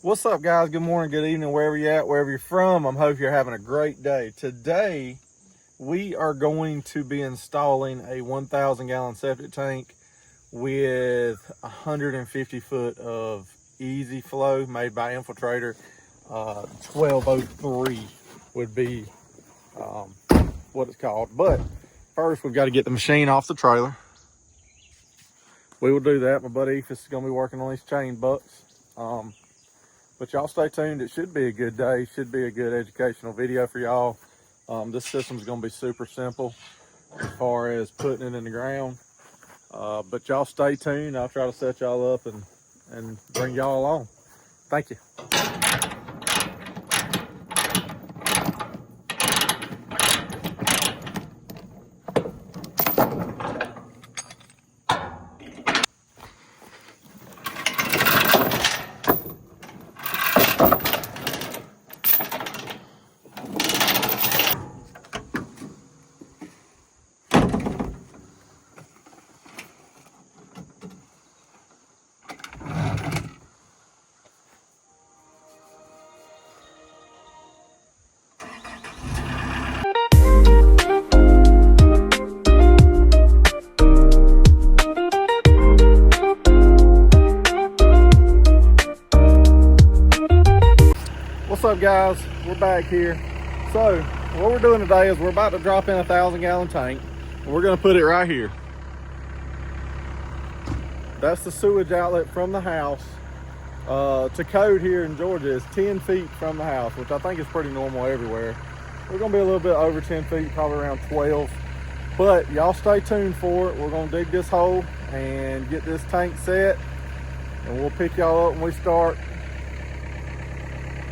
What's up, guys? Good morning, good evening, wherever you're at, wherever you're from. I hope you're having a great day. Today, we are going to be installing a 1,000 gallon septic tank with 150 foot of easy flow made by Infiltrator. 1203 would be what it's called. But first, we've got to get the machine off the trailer. We will do that. My buddy Ephus is going to be working on these chain bucks. But y'all stay tuned. It should be a good day. Should be a good educational video for y'all. This system is going to be super simple as far as putting it in the ground. But y'all stay tuned. I'll try to set y'all up and bring y'all along. Thank you. What's up, guys? We're back here. So what we're doing today is we're about to drop in a 1,000 gallon tank, and we're going to put it right here. That's the sewage outlet from the house. To code here in Georgia is 10 feet from the house, which I think is pretty normal everywhere. We're going to be a little bit over 10 feet, probably around 12. But y'all stay tuned for it. We're going to dig this hole and get this tank set, and we'll pick y'all up when we start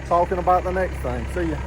talking about the next thing. See ya.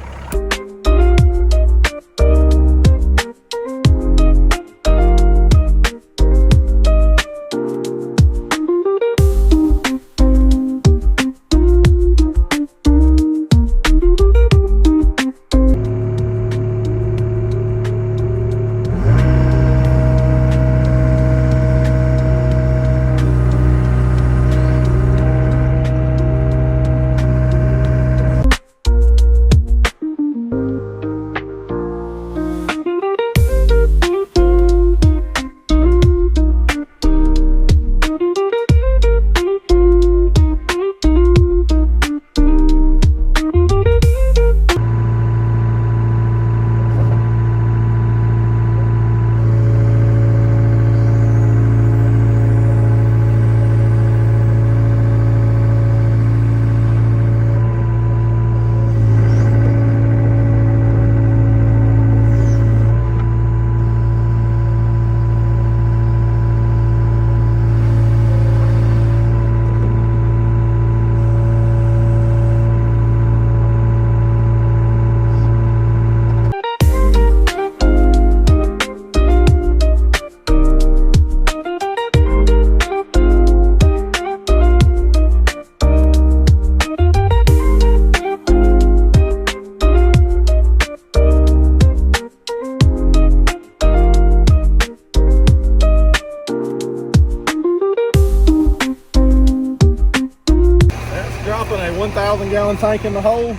Dropping a 1,000 gallon tank in the hole.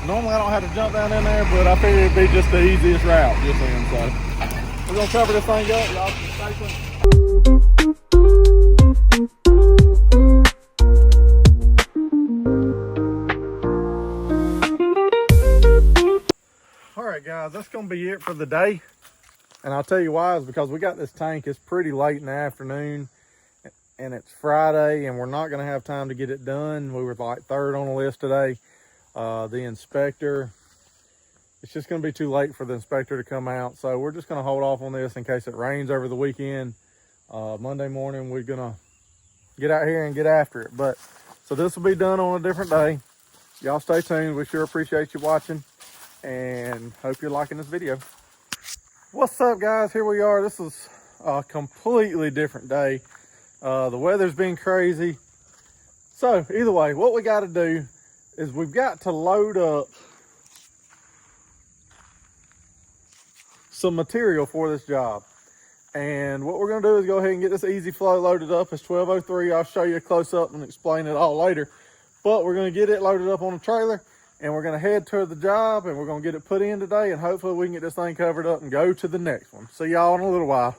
Normally I don't have to jump down in there, but I figured it'd be just the easiest route just in. So we're gonna cover this thing up. Y'all stay tuned. All right, guys, that's gonna be it for the day. And I'll tell you why, is because we got this tank. It's pretty late in the afternoon, and it's Friday, and we're not going to have time to get it done. We were like third on the list today. The inspector, it's just going to be too late for the inspector to come out. So we're just going to hold off on this in case it rains over the weekend. Monday morning, we're going to get out here and get after it. But so this will be done on a different day. Y'all stay tuned. We sure appreciate you watching, and hope you're liking this video. What's up, guys? Here we are. This is a completely different day. The weather's been crazy. So either way, what we got to do is we've got to load up some material for this job. And what we're going to do is go ahead and get this easy flow loaded up. It's 1203. I'll show you a close up and explain it all later. but we're gonna get it loaded up on a trailer and we're gonna head to the job and we're gonna get it put in today, and hopefully we can get this thing covered up and go to the next one. See y'all in a little while.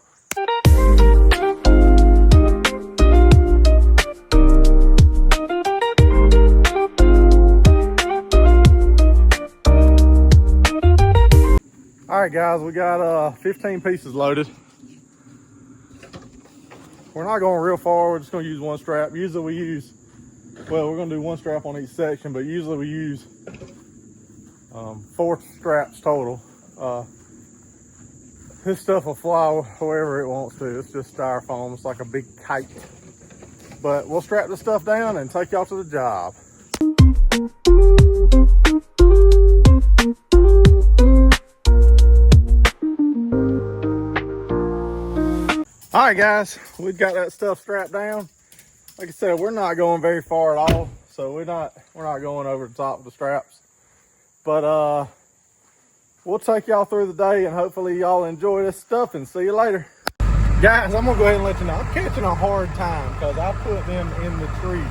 All right, guys, we got 15 pieces loaded. We're not going real far. We're just going to use one strap. Usually we use, well, we're going to do one strap on each section, but usually we use 4 straps total. This stuff will fly wherever it wants to. It's just styrofoam. It's like a big kite. But we'll strap this stuff down and take y'all to the job. All right, guys, we've got that stuff strapped down. Like I said, we're not going very far at all, so we're not going over the top of the straps. But we'll take y'all through the day, and hopefully y'all enjoy this stuff, and see you later. Guys, I'm gonna go ahead and let you know, I'm catching a hard time because I put them in the trees,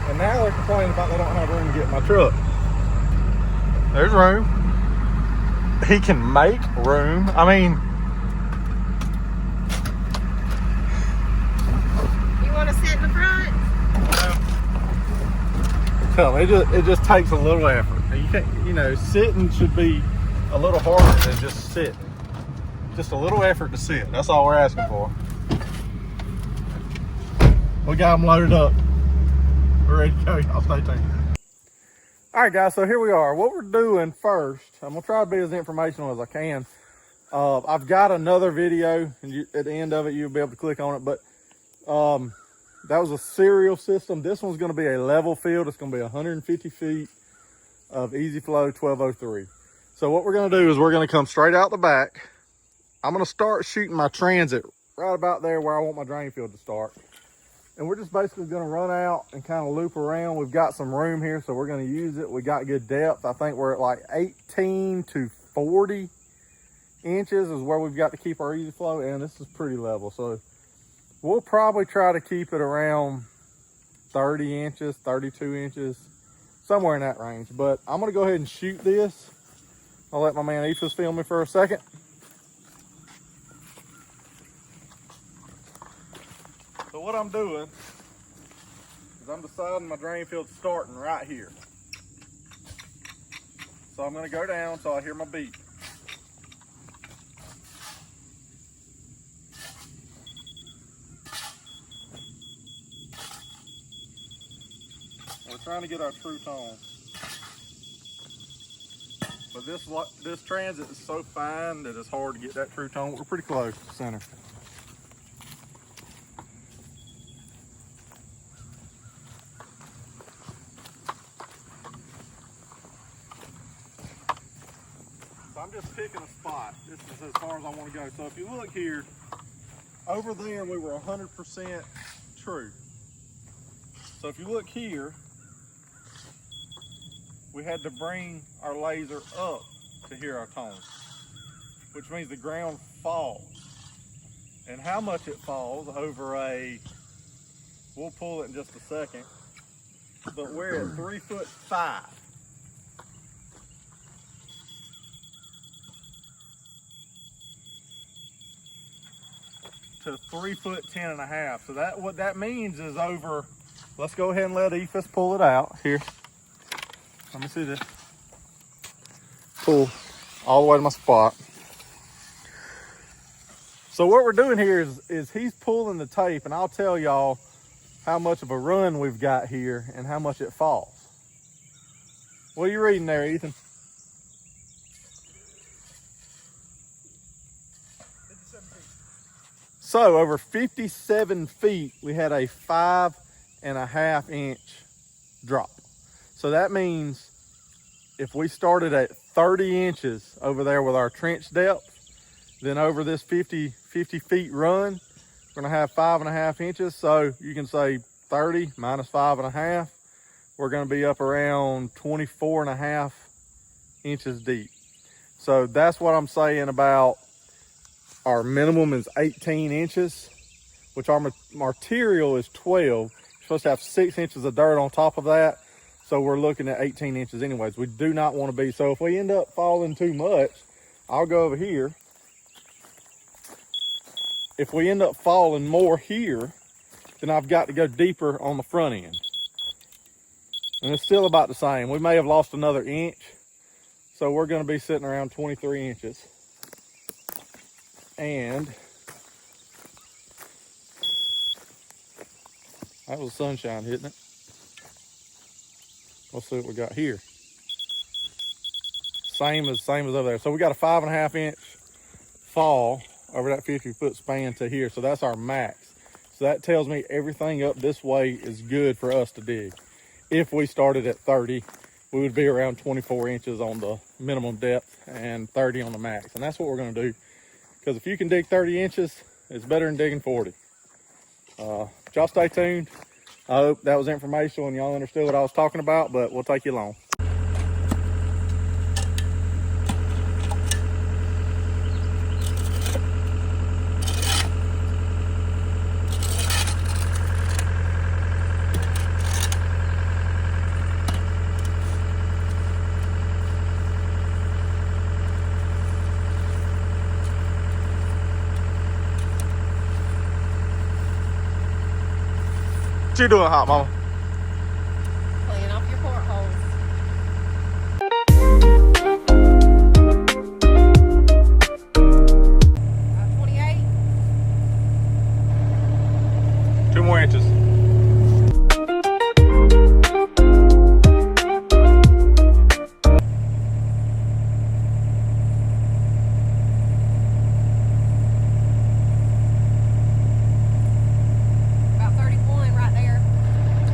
and now they're complaining about they don't have room to get in my truck. There's room. He can make room. I mean, want to sit in the front? Tell me, it just takes a little effort. You can't, you know, sitting should be a little harder than just sitting. Just a little effort to sit. That's all we're asking for. We got them loaded up. We're ready to go. Y'all stay tuned. All right, guys. So here we are. What we're doing first, I'm gonna try to be as informational as I can. I've got another video, and at the end of it, you'll be able to click on it. But that was a serial system. This one's going to be a level field. It's going to be 150 feet of easy flow 1203. So what we're going to do is we're going to come straight out the back. I'm going to start shooting my transit right about there where I want my drain field to start. And we're just basically going to run out and kind of loop around. We've got some room here, so we're going to use it. We got good depth. I think we're at like 18 to 40 inches is where we've got to keep our easy flow. And this is pretty level. So we'll probably try to keep it around 30 inches, 32 inches, somewhere in that range. But I'm gonna go ahead and shoot this. I'll let my man Ethan film me for a second. So what I'm doing is I'm deciding my drain field's starting right here. So I'm gonna go down so I hear my beep. We're trying to get our true tone. But this transit is so fine that it's hard to get that true tone. We're pretty close to the center. So I'm just picking a spot. This is as far as I want to go. So if you look here, over there we were 100% true. So if you look here, we had to bring our laser up to hear our tone, which means the ground falls. And how much it falls over we'll pull it in just a second, but we're at 3'5". To 3'10½". So what that means is over, let's go ahead and let Ephus pull it out here. Let me see this. Pull all the way to my spot. So what we're doing here is he's pulling the tape, and I'll tell y'all how much of a run we've got here and how much it falls. What are you reading there, Ethan? 57 feet. So over 57 feet, we had a 5.5 inch drop. So that means if we started at 30 inches over there with our trench depth, then over this 50 feet run, we're gonna have 5.5 inches. So you can say 30 minus 5.5, we're gonna be up around 24.5 inches deep. So that's what I'm saying about our minimum is 18 inches, which our material is 12. You're supposed to have 6 inches of dirt on top of that. So we're looking at 18 inches anyways. We do not want to be, so if we end up falling too much, I'll go over here. If we end up falling more here, then I've got to go deeper on the front end. And it's still about the same. We may have lost another inch. So we're gonna be sitting around 23 inches. And that was sunshine hitting it. Let's see what we got here. Same as over there. So we got a 5.5 inch fall over that 50-foot span to here. So that's our max. So that tells me everything up this way is good for us to dig. If we started at 30, we would be around 24 inches on the minimum depth and 30 on the max. And that's what we're gonna do. Because if you can dig 30 inches, it's better than digging 40. Y'all stay tuned. I hope that was informational and y'all understood what I was talking about, but we'll take you along. What you doing, hot mama? Cleaning off your portholes. About 28. 2 more inches.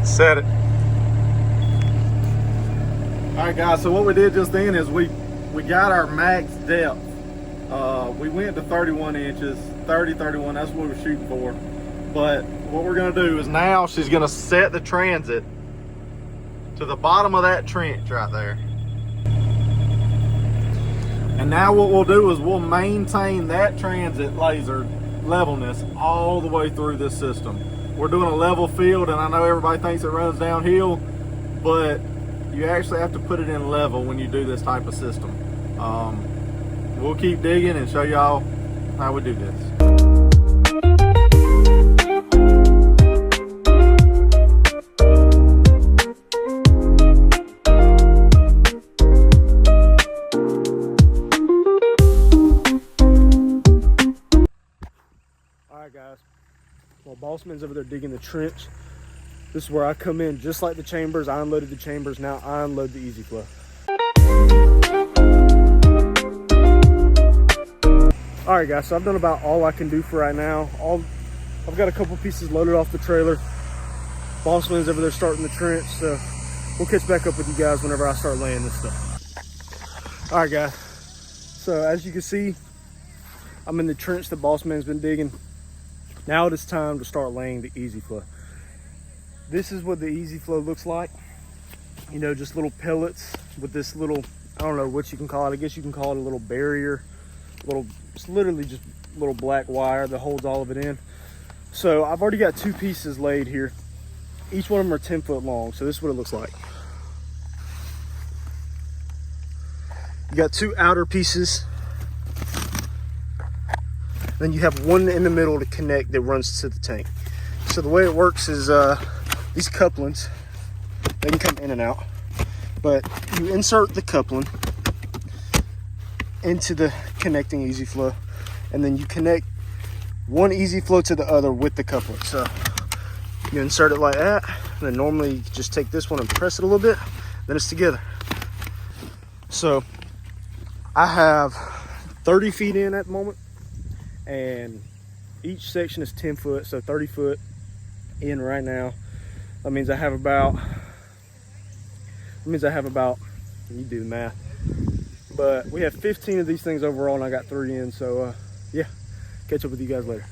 Set it. All right, guys, so what we did just then is we got our max depth. We went to 31 inches, 30, 31, that's what we were shooting for. But what we're gonna do is now she's gonna set the transit to the bottom of that trench right there. And now what we'll do is we'll maintain that transit laser levelness all the way through this system. We're doing a level field, and I know everybody thinks it runs downhill, but you actually have to put it in level when you do this type of system. We'll keep digging and show y'all how we do this. All right, guys. While Bossman's over there digging the trench, this is where I come in. Just like the chambers, I unloaded the chambers. Now I unload the easy flow. All right, guys, so I've done about all I can do for right now. I've got a couple pieces loaded off the trailer. Bossman's over there starting the trench, so we'll catch back up with you guys whenever I start laying this stuff. All right, guys, so as you can see, I'm in the trench that Bossman's been digging. Now it is time to start laying the easy flow. This is what the easy flow looks like. You know, just little pellets with this little, I don't know what you can call it. I guess you can call it a little barrier. It's literally just a little black wire that holds all of it in. So I've already got 2 pieces laid here. Each one of them are 10 foot long. So this is what it looks like. You got 2 outer pieces. Then you have one in the middle to connect that runs to the tank. So the way it works is these couplings, they can come in and out, but you insert the coupling into the connecting easy flow, and then you connect one easy flow to the other with the coupling. So you insert it like that, and then normally you just take this one and press it a little bit, then it's together. So I have 30 feet in at the moment, and each section is 10 foot, so 30 foot in right now. That means I have about, you do the math, but we have 15 of these things overall, and I got 3 in. So yeah, catch up with you guys later.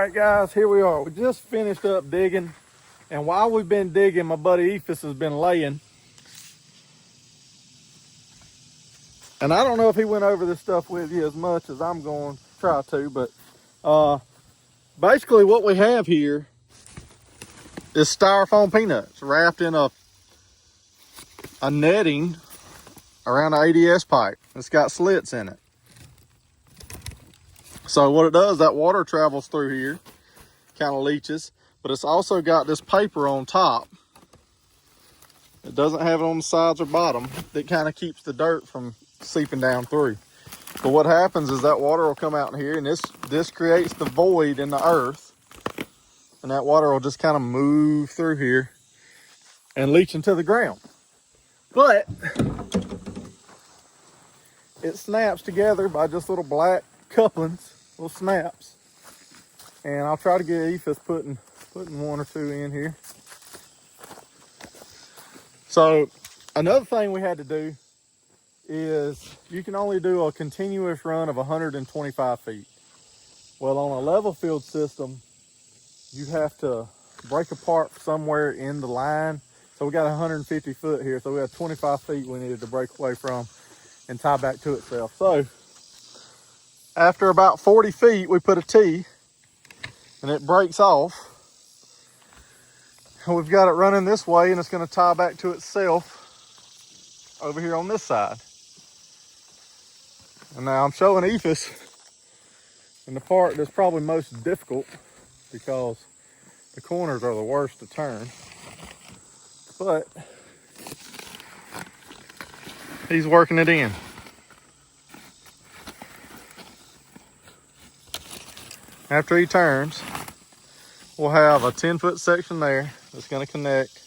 right, guys, here we are. We just finished up digging, and while we've been digging, my buddy Ephus has been laying. And I don't know if he went over this stuff with you as much as I'm going to try to, but basically what we have here is styrofoam peanuts wrapped in a netting around the ADS pipe. It's got slits in it. So what it does, that water travels through here, kind of leaches, but it's also got this paper on top. It doesn't have it on the sides or bottom. That kind of keeps the dirt from seeping down through. But what happens is that water will come out in here, and this creates the void in the earth, and that water will just kind of move through here and leach into the ground. But it snaps together by just little black couplings, little snaps. And I'll try to get Ephus putting one or two in here. So another thing we had to do is you can only do a continuous run of 125 feet. Well, on a level field system, you have to break apart somewhere in the line. So we got 150 foot here, so we have 25 feet we needed to break away from and tie back to itself. So after about 40 feet, we put a T and it breaks off. And we've got it running this way, and it's going to tie back to itself over here on this side. And now I'm showing Ephus in the part that's probably most difficult because the corners are the worst to turn. But he's working it in. After he turns, we'll have a 10-foot section there that's going to connect,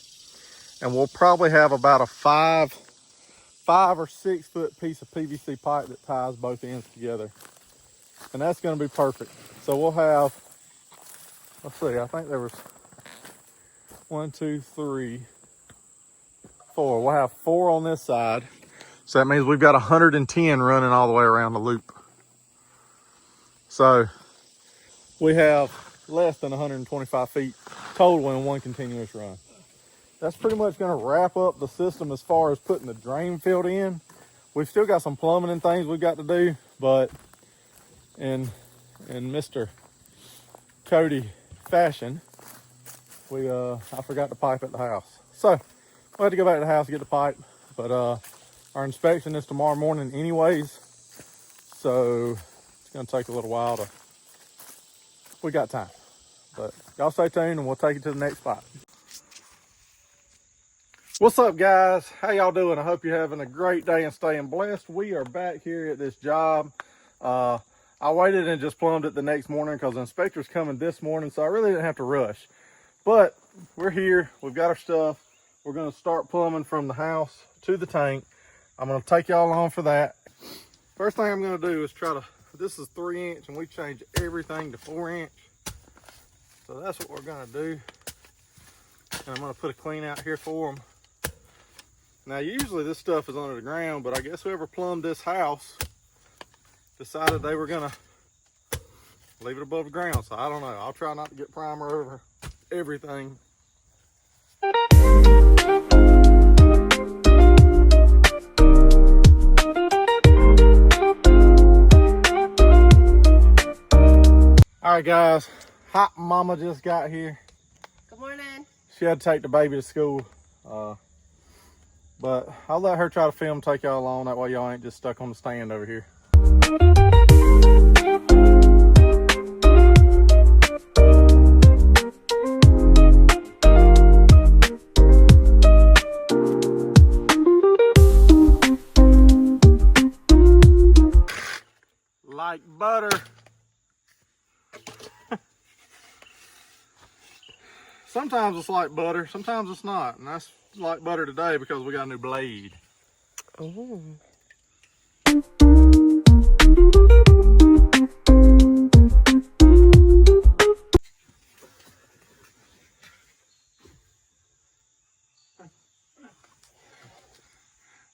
and we'll probably have about a 5 or 6 foot piece of PVC pipe that ties both ends together, and that's going to be perfect. So we'll have, let's see, I think there was 1, 2, 3, 4. We'll have 4 on this side, so that means we've got 110 running all the way around the loop. So we have less than 125 feet total in one continuous run. That's pretty much going to wrap up the system as far as putting the drain field in. We've still got some plumbing and things we've got to do, but in Mr. Cody fashion, I forgot the pipe at the house. So we'll have to go back to the house to get the pipe, but our inspection is tomorrow morning anyways, so it's going to take a little while to, we got time. But y'all stay tuned and we'll take it to the next spot. What's up, guys? How y'all doing? I hope you're having a great day and staying blessed. We are back here at this job. I waited and just plumbed it the next morning because the inspector's coming this morning, so I really didn't have to rush. But we're here, we've got our stuff. We're gonna start plumbing from the house to the tank. I'm gonna take y'all on for that. First thing I'm gonna do is this is 3 inch and we changed everything to 4 inch. So that's what we're gonna do. And I'm gonna put a clean out here for them. Now, usually this stuff is under the ground, but I guess whoever plumbed this house decided they were gonna leave it above the ground. So I don't know. I'll try not to get primer over everything. All right, guys. Hot mama just got here. Good morning. She had to take the baby to school. But I'll let her try to film, take y'all along. That way y'all ain't just stuck on the stand over here. Like butter. Sometimes it's like butter, sometimes it's not. And that's like butter today because we got a new blade. Oh.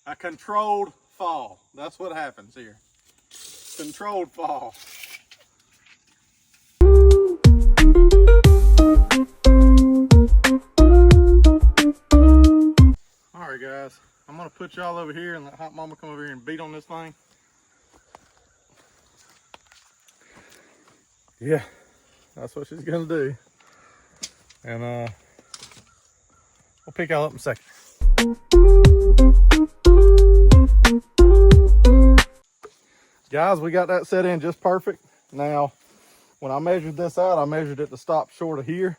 A controlled fall. That's what happens here. Controlled fall. All right, guys, I'm gonna put y'all over here and let Hot Mama come over here and beat on this thing. Yeah, that's what she's gonna do. And we'll pick y'all up in a second. Guys, we got that set in just perfect. Now, when I measured this out, I measured it to stop short of here.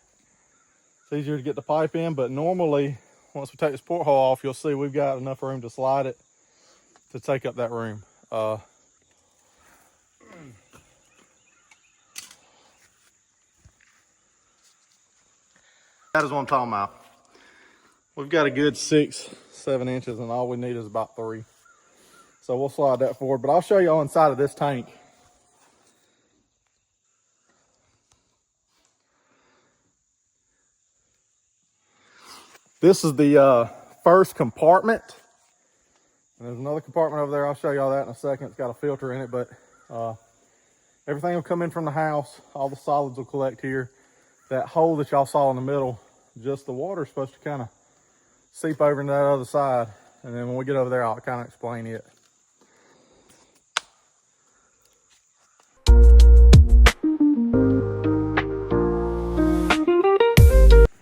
It's easier to get the pipe in, but normally, once we take this porthole off, you'll see we've got enough room to slide it to take up that room. That is what I'm talking about. We've got a good 6-7 inches, and all we need is about 3. So we'll slide that forward, but I'll show y'all inside of this tank. This is the first compartment. And there's another compartment over there. I'll show y'all that in a second. It's got a filter in it, but everything will come in from the house. All the solids will collect here. That hole that y'all saw in the middle, just the water is supposed to kind of seep over into that other side. And then when we get over there, I'll kind of explain it.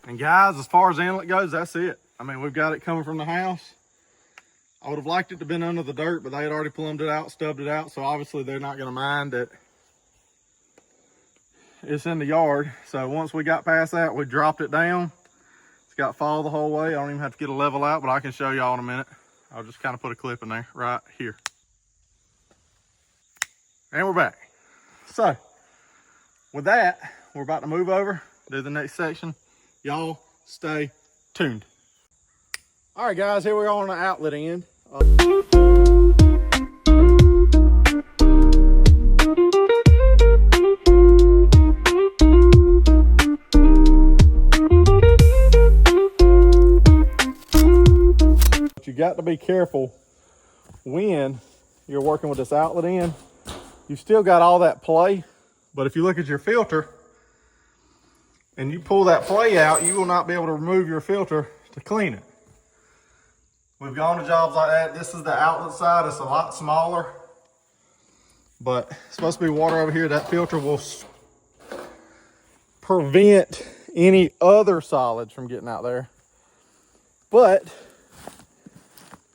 And guys, as far as the inlet goes, that's it. I mean, we've got it coming from the house. I would have liked it to have been under the dirt, but they had already plumbed it out, stubbed it out. So obviously they're not gonna mind that it's in the yard. So once we got past that, we dropped it down. It's got fall the whole way. I don't even have to get a level out, but I can show y'all in a minute. I'll just kind of put a clip in there right here. And we're back. So with that, we're about to move over, do the next section. Y'all stay tuned. All right, guys, here we are on the outlet end. But you got to be careful when you're working with this outlet end. You've still got all that play, but if you look at your filter and you pull that play out, you will not be able to remove your filter to clean it. We've gone to jobs like that. This is the outlet side. It's a lot smaller, but it's supposed to be water over here. That filter will prevent any other solids from getting out there. But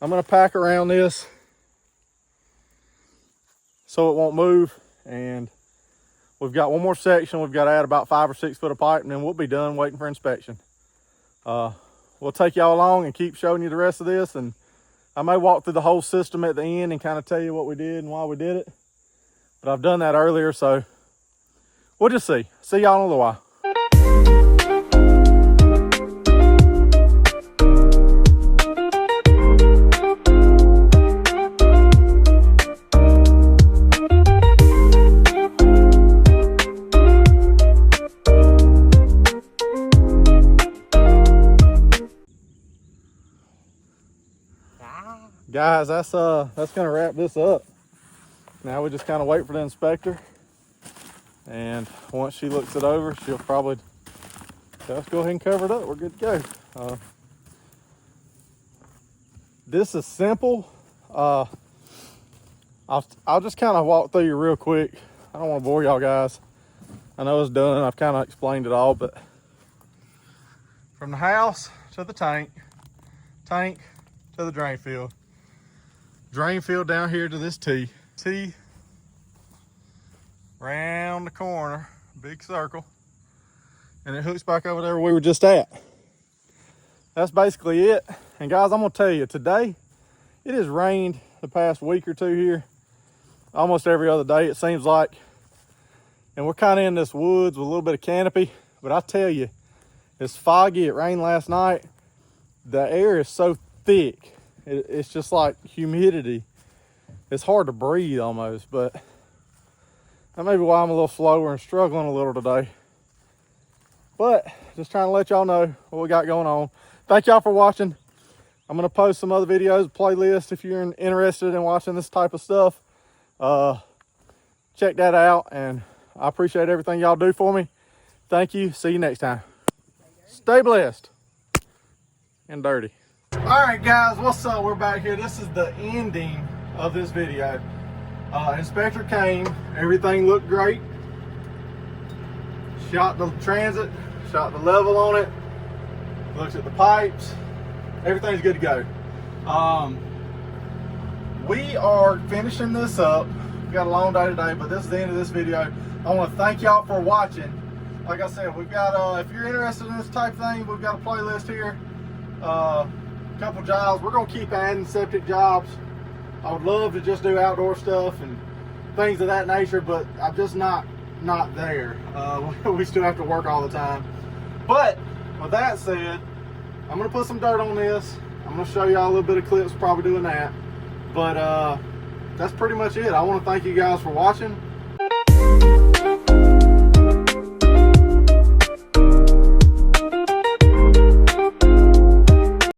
I'm gonna pack around this so it won't move. And we've got one more section. We've got to add about 5 or 6 foot of pipe, and then we'll be done waiting for inspection. We'll take y'all along and keep showing you the rest of this. And I may walk through the whole system at the end and kind of tell you what we did and why we did it. But I've done that earlier, so we'll just see. See y'all in a little while. Guys, that's gonna wrap this up. Now we just kind of wait for the inspector, and once she looks it over, she'll probably let's go ahead and cover it up. We're good to go. This is simple. I'll just kind of walk through you real quick. I don't want to bore y'all guys. I know it's done. I've kind of explained it all, but from the house to the tank to the drain field. Drain field down here to this T round the corner, big circle, and it hooks back over there where we were just at. That's basically it. And guys, I'm gonna tell you, today it has rained the past week or two here almost every other day, it seems like. And we're kind of in this woods with a little bit of canopy, but I tell you, it's foggy. It rained last night. The air is so thick. It's just like humidity. It's hard to breathe almost, but that may be why I'm a little slower and struggling a little today. But just trying to let y'all know what we got going on. Thank y'all for watching. I'm gonna post some other videos, playlist if you're interested in watching this type of stuff. Check that out, and I appreciate everything y'all do for me. Thank you. See you next time. Stay blessed and dirty. All right, guys, what's up? We're back here. This is the ending of this video. Inspector came. Everything looked great. Shot the transit, shot the level on it, looked at the pipes. Everything's good to go. We are finishing this up. We got a long day today, but this is the end of this video. I want to thank y'all for watching. Like I said, we've got, if you're interested in this type of thing, we've got a playlist here. Couple jobs. We're going to keep adding septic jobs. I would love to just do outdoor stuff and things of that nature, but I'm just not there. We still have to work all the time. But with that said, I'm going to put some dirt on this. I'm going to show y'all a little bit of clips probably doing that. But that's pretty much it. I want to thank you guys for watching.